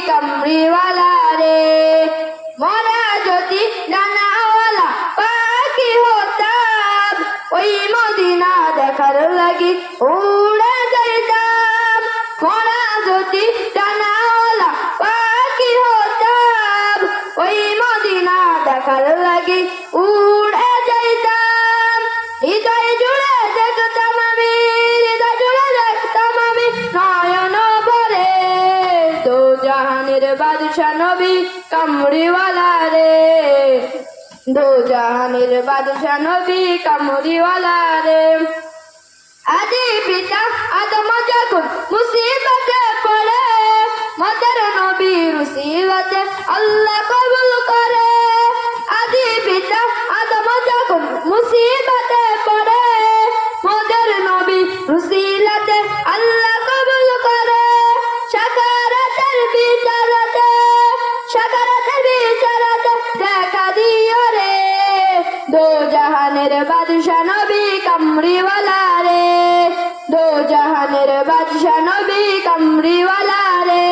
কামড়িওয়ালা রে। মোরা যদি ডানাওয়ালা পাখি হতাম, ওই মদিনা দেখার লাগি উড়ে যাইতাম। মোরা যদি ডানাওয়ালা পাখি হতাম, ওই মদিনা দেখার লাগি উড়ে যাইতাম। হৃদয় জুড়ে দেখতাম আমি, হৃদয় জুড়ে দেখতাম আমি নয়ন ভরে। দো জাহানের বাদশা নবী কামড়িওয়ালা রে। দো জাহানের বাদশা নবী কামড়িওয়ালা রে। আদি পিতা আদম যখন মুসিবতে পড়ে, মদের নবীর উসিলতে আল্লাহ কবুল করে। আদি পিতা আদম যখন মুসিবতে পড়ে, মদের নবীর উসিলতে আল্লাহ কবুল করে। সাকারাতের বিচারতে, সাকারাতের বিচারতে দেখা দিও রে। দো জাহানের বাদশা নবী কামড়িওয়ালা রে। দো জাহানের বাদশা নবী কামড়িওয়ালা রে।